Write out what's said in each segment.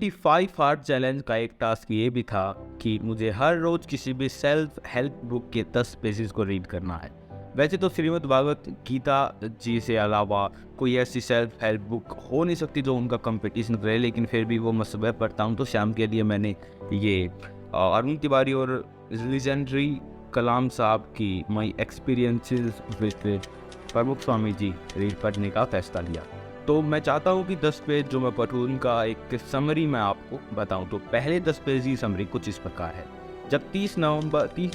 55 hard challenge का एक task ये भी था कि मुझे हर रोज किसी भी सेल्फ हेल्प बुक के 10 पेजेस को रीड करना है। वैसे तो श्रीमद् भागवत गीता जी से अलावा कोई ऐसी सेल्फ हेल्प बुक हो नहीं सकती जो उनका कंपटीशन करे, लेकिन फिर भी वो मैं सुबह पढ़ता हूँ। तो शाम के लिए मैंने ये अरुण तिवारी और लीजेंडरी कलाम साहब की माई एक्सपीरियंसेस विद प्रमुख स्वामी जी रीड पढ़ने का फैसला लिया। तो मैं चाहता हूँ कि 10 पेज जो मैं पढ़ूँ उनका एक समरी मैं आपको बताऊँ। तो पहले 10 पेज की समरी कुछ इस प्रकार है। जब 30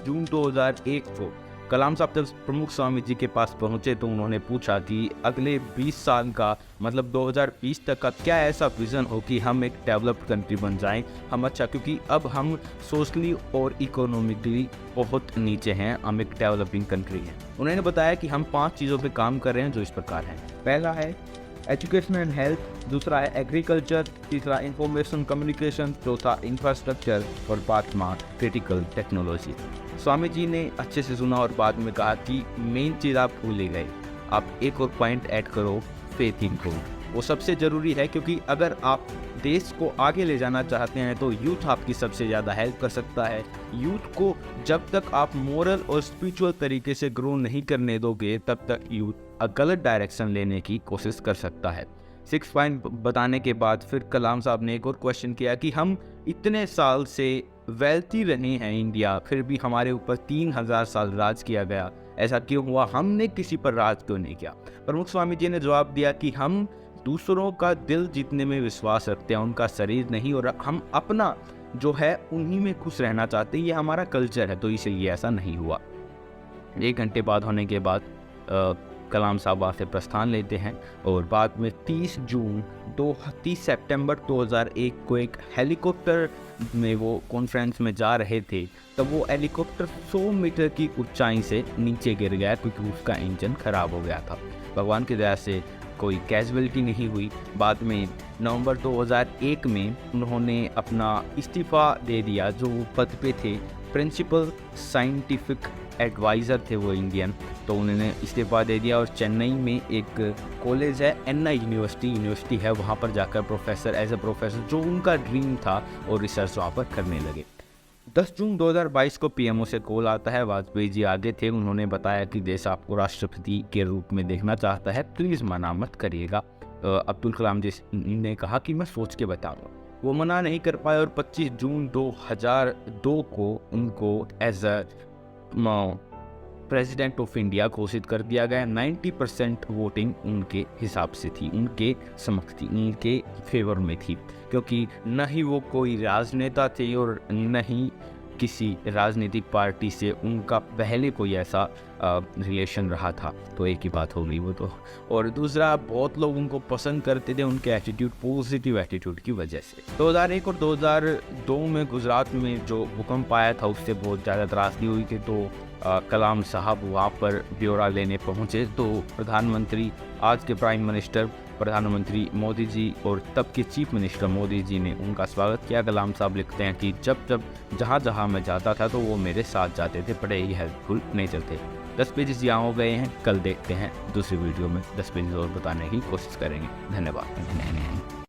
जून 2001 को कलाम साहब जब प्रमुख स्वामी जी के पास पहुँचे तो उन्होंने पूछा कि अगले 20 साल का मतलब 2020 तक का क्या ऐसा विज़न हो कि हम एक डेवलप्ड कंट्री बन जाएं। हम क्योंकि अब हम सोशली और इकोनॉमिकली बहुत नीचे हैं, हम एक डेवलपिंग कंट्री हैं। उन्होंने बताया कि हम 5 चीज़ों पे काम कर रहे हैं जो इस प्रकार हैं। पहला है एजुकेशन एंड हेल्थ, दूसरा है एग्रीकल्चर, तीसरा इंफॉर्मेशन कम्युनिकेशन, चौथा इंफ्रास्ट्रक्चर और पांचवा क्रिटिकल टेक्नोलॉजी। स्वामी जी ने अच्छे से सुना और बाद में कहा कि मेन चीज़ आप भूल ही गए, आप एक और पॉइंट ऐड करो, फेथ इन गॉड। वो सबसे ज़रूरी है क्योंकि अगर आप देश को आगे ले जाना चाहते हैं तो यूथ आपकी सबसे ज़्यादा हेल्प कर सकता है। यूथ को जब तक आप मोरल और स्पिरिचुअल तरीके से ग्रो नहीं करने दोगे तब तक यूथ गलत डायरेक्शन लेने की कोशिश कर सकता है। 6 पॉइंट बताने के बाद फिर कलाम साहब ने एक और क्वेश्चन किया कि हम इतने साल से वेल्थी रहे हैं इंडिया, फिर भी हमारे ऊपर 3000 साल राज किया गया, ऐसा क्यों हुआ? हमने किसी पर राज क्यों नहीं किया? प्रमुख स्वामी जी ने जवाब दिया कि हम दूसरों का दिल जीतने में विश्वास रखते हैं, उनका शरीर नहीं, और हम अपना जो है उन्हीं में खुश रहना चाहते हैं, ये हमारा कल्चर है, तो इसलिए ऐसा नहीं हुआ। 1 घंटे बाद होने के बाद कलाम साहब वहाँ से प्रस्थान लेते हैं और बाद में 30 सितंबर 2001 को एक हेलीकॉप्टर में वो कॉन्फ्रेंस में जा रहे थे, तब वो हेलीकॉप्टर 100 मीटर की ऊंचाई से नीचे गिर गया क्योंकि उसका इंजन खराब हो गया था। भगवान की दया से कोई कैजुअलिटी नहीं हुई। बाद में नवंबर 2001 में उन्होंने अपना इस्तीफ़ा दे दिया। जो पद पे थे प्रिंसिपल साइंटिफिक एडवाइज़र थे वो इंडियन, तो उन्होंने इस्तीफ़ा दे दिया और चेन्नई में एक कॉलेज है एन्ना यूनिवर्सिटी है, वहाँ पर जाकर प्रोफेसर एज ए प्रोफेसर जो उनका ड्रीम था और रिसर्च वहाँ पर करने लगे। 10 जून 2022 को पीएमओ से कॉल आता है। वाजपेयी जी आगे थे, उन्होंने बताया कि देश आपको राष्ट्रपति के रूप में देखना चाहता है, प्लीज़ मना मत करिएगा। अब्दुल कलाम जी ने कहा कि मैं सोच के बताऊँगा। वो मना नहीं कर पाए और 25 जून 2002 को उनको as a president of India घोषित कर दिया गया। 90% वोटिंग उनके हिसाब से थी, उनके समक्ष थी, उनके फेवर में थी, क्योंकि न ही वो कोई राजनेता थे और न ही किसी राजनीतिक पार्टी से उनका पहले कोई ऐसा रिलेशन रहा था। तो एक ही बात हो गई वो तो। और दूसरा, बहुत लोग उनको पसंद करते थे उनके एटीट्यूड, पॉजिटिव एटीट्यूड की वजह से। 2001 और 2002 में गुजरात में जो भूकंप आया था उससे बहुत ज़्यादा त्रासदी हुई थी, तो कलाम साहब वहाँ पर ब्यौरा लेने पहुँचे। तो प्रधानमंत्री, आज के प्राइम मिनिस्टर प्रधानमंत्री मोदी जी और तब के चीफ मिनिस्टर मोदी जी ने उनका स्वागत किया। कलाम साहब लिखते हैं कि जहाँ मैं जाता था तो वो मेरे साथ जाते थे, बड़े ही हेल्पफुल नेचर थे। 10 पेजेस यहाँ हो गए हैं, कल देखते हैं दूसरी वीडियो में 10 पेजेस और बताने की कोशिश करेंगे। धन्यवाद।